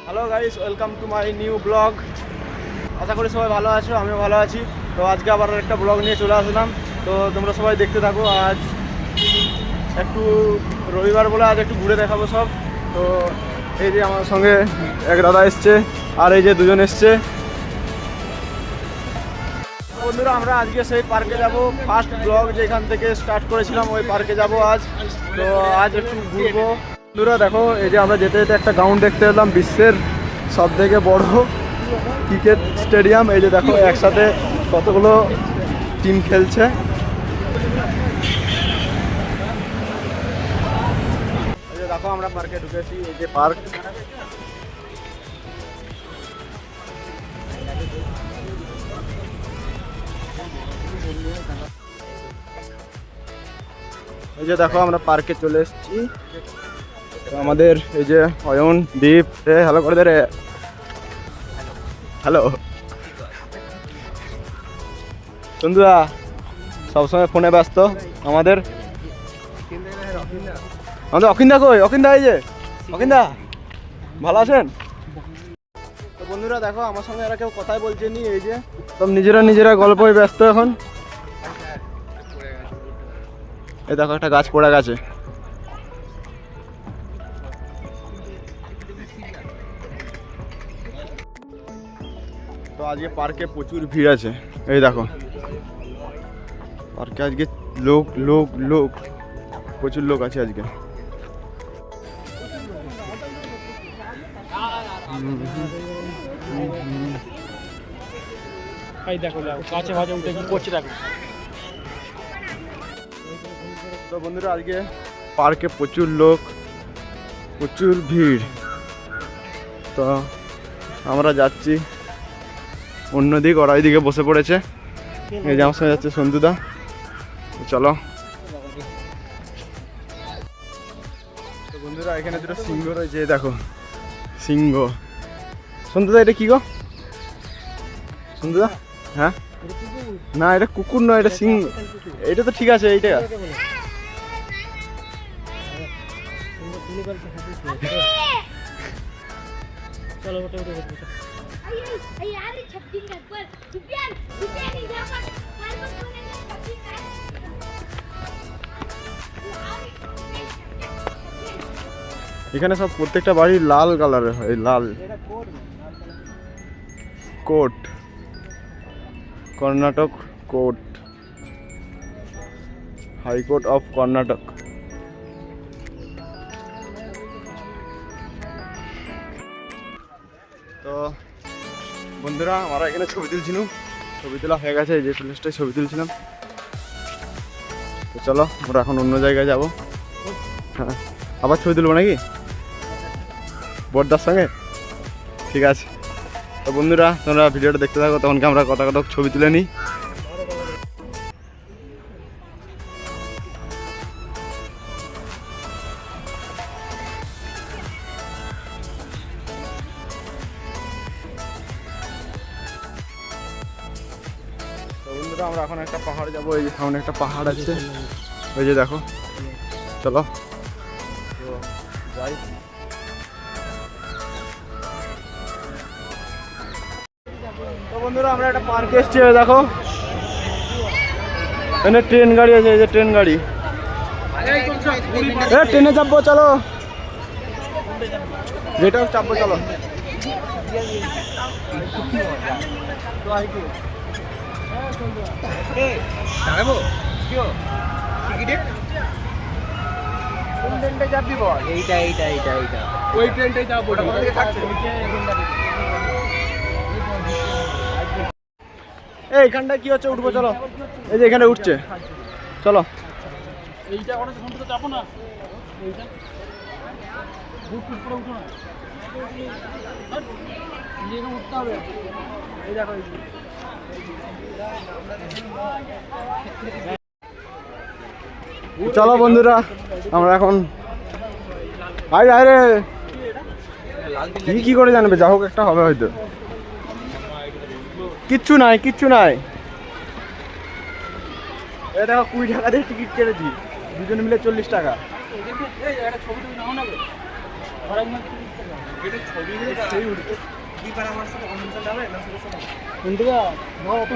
Hello guys, welcome to my new blog. আশা করি সবাই ভালো আছো, আমিও ভালো আছি। তো আজকে আবার একটা ব্লগ নিয়ে চলে আসলাম। তো তোমরা সবাই দেখতে থাকো। আজ একটু রবিবার বলে আজ একটু ঘুরে দেখাবো সব। তো এই যে আমার সঙ্গে এক দাদা এসছে, আর এই যে দুজন এসছে। বন্ধুরা, আমরা আজকে সেই পার্কে যাব। ফার্স্ট ব্লগ যেখান থেকে স্টার্ট করেছিলাম ওই পার্কে যাব আজ। তো আজ একটু ঘুরবো। বন্ধুরা দেখো, এই যে আমরা যেতে যেতে একটা গ্রাউন্ড দেখতে পেলাম, বিশ্বের সব থেকে বড় ক্রিকেট স্টেডিয়াম। এই যে দেখো একসাথে কতগুলো টিম খেলছে। এই যে দেখো আমরা পার্কে ঢুকেছি, এই যে পার্ক। এই যে দেখো আমরা পার্কে চলে এসেছি। আমাদের এই যে অয়ন, দীপ, হ্যালো করে দে রে। হ্যালো বন্ধুরা, সবসময় ফোনে ব্যস্ত আমাদের। অখিন্দা কই? অখিন্দা, এই যে অখিন্দা, ভালো আছেন? তো বন্ধুরা দেখো, আমার সঙ্গে এরা কেউ কথাই বলছেনি। এই যে সব নিজেরা গল্পই ব্যস্ত এখন। এই দেখো একটা গাছ পড়ে গেছে। তো আজকে পার্কে প্রচুর ভিড় আছে। এই দেখো পার্কে আজকে লোক প্রচুর লোক আছে আজকে। তো বন্ধুরা আজকে পার্কে প্রচুর লোক, প্রচুর ভিড়। তো আমরা যাচ্ছি অন্যদিক, ওরা ওইদিকে বসে পড়েছে। এই যে আমার সঙ্গে যাচ্ছে সন্তুদা। চলো। তো বন্ধুরা এখানে দুটো সিংহ রয়েছে, দেখো সিংহ। সন্তুদা এটা কি গো? সন্তুদা, হ্যাঁ না এটা কুকুর নয়, এটা সিংহ। এটা তো ঠিক আছে, এইটা এখানে সব প্রত্যেকটা বাড়ি লাল কালারের হয়, লাল কোট, Karnataka court, high court of Karnataka. তো বন্ধুরা আমরা এখানে ছবি তুলছিলাম, ছবি তোলা হয়ে গেছে। এই যে প্লেসটায় ছবি তুলছিলাম। তো চলো আমরা এখন অন্য জায়গায় যাবো। হ্যাঁ, আবার ছবি তুলবো নাকি বড়দার সঙ্গে? ঠিক আছে। তো বন্ধুরা তোমরা ভিডিওটা দেখতে থাকো, তখনকে আমরা কত ছবি তুলে নিই। তো বন্ধুরা আমরা এখন একটা পাহাড় যাবো। এই যে সামনে একটা পাহাড় আছে, ওই যে দেখো। চলো তো যাই। তো বন্ধুরা আমরা একটা পার্কে এসেছি। দেখো এখানে ট্রেন গাড়ি আছে, এই যে ট্রেন গাড়ি। ট্রেনে চাপবো, চলো যেটাও চাপবো, চলো। এইখানটা কি হচ্ছে? উঠবো চলো। এই যে এখানে উঠছে, চলো। এইটা চাপো না, উঠতে হবে। এই দেখো চলো বন্ধুরা আমরা এখন আরে কি করে জানবে? যা হোক একটা হবে হয়তো। কিচ্ছু নাই। এই দেখো 20 টাকা দিয়ে টিকিট কেটেছি, দুজন মিলে 40 টাকা।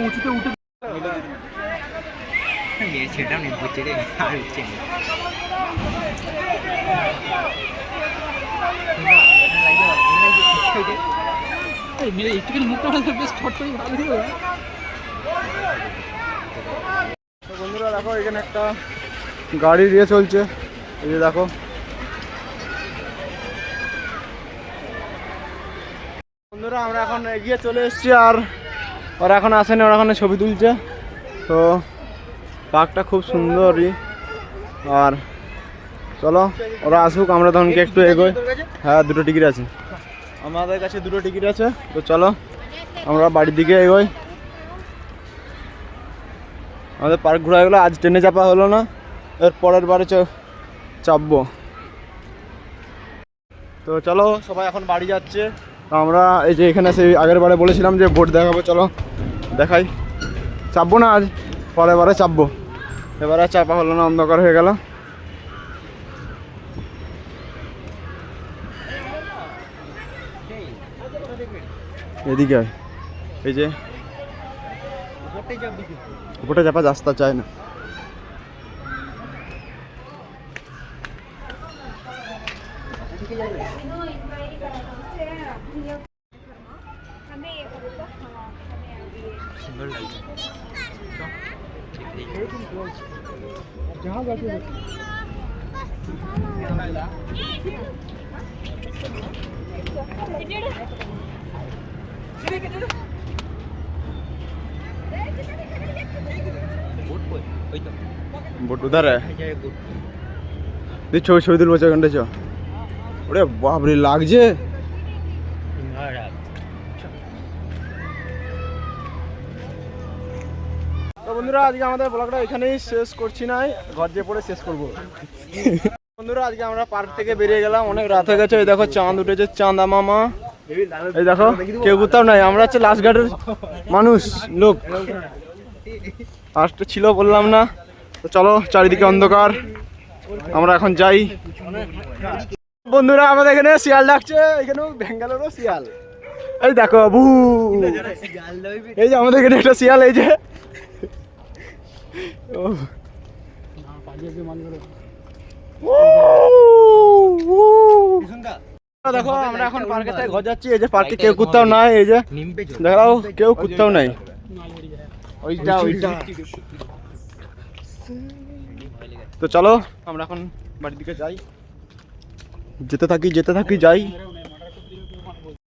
উঁচুতে উঠে সেটা নেই বুঝছে রে আর উঠছে বন্ধুরা দেখো এখানে একটা গাড়ি দিয়ে চলছে, এই যে দেখো। বন্ধুরা আমরা এখন এগিয়ে চলে এসেছি, আর ওরা এখন আসেনি, ওরা এখন ছবি তুলছে। তো পার্কটা খুব সুন্দরই, আর চলো ওরা আসুক, আমরা তখনকে একটু এগোই। হ্যাঁ, 2টো টিকিট আছে আমাদের কাছে, 2টো টিকিট আছে। তো চলো আমরা বাড়ির দিকে এগোই। আমাদের পার্ক ঘোরা গেলো, আজ ট্রেনে চাপা হলো না, এর পরের বারে চাপবো। তো চলো সবাই এখন বাড়ি যাচ্ছে। তো আমরা এই যে এখানে সেই আগের বারে বলেছিলাম যে বোট দেখাবো, চলো দেখাই। চাপবো না আজ, পরের বারে চাপবো, এবারে চাপা হলো না, অন্ধকার হয়ে গেল। এদিকে এই যে উপরটা চাপা রাস্তা চায় না। সুন্দর লাগছে बोट उधर है, छवि छवि तुलबो घंटे चो। ओरे बाप रे लागছে। তো বন্ধুরা আজকে আমাদের ব্লগটা এখানেই শেষ করছি, না ঘর যে পড়ে শেষ করব। বন্ধুরা আজকে আমরা পার্ক থেকে বেরিয়ে গেলাম, অনেক রাত হয়ে গেছে। এই দেখো চাঁদ উঠেছে, চাঁদা মামা। এই দেখো কেউ কোথাও নাই, আমরা হচ্ছে লাস্ট ঘাটের মানুষ লোক, লাস্টে ছিল বললাম না। তো চলো, চারিদিকে অন্ধকার, আমরা এখন যাই। বন্ধুরা আমাদের এখানে শিয়াল ডাকছে, এখানেও ব্যাঙ্গালোরও শিয়াল। এই দেখো বু, এই যে আমাদের এখানে একটা শিয়াল, এই যে দেখো আমরা এখন পার্কে থেকে ঘর যাচ্ছি। এই যে পার্কে কেউ কোথাও নাই, এই যে দেখাও কেউ কোথাও নাই। তো চলো আমরা এখন বাড়ির দিকে যাই, যেতে থাকি যাই।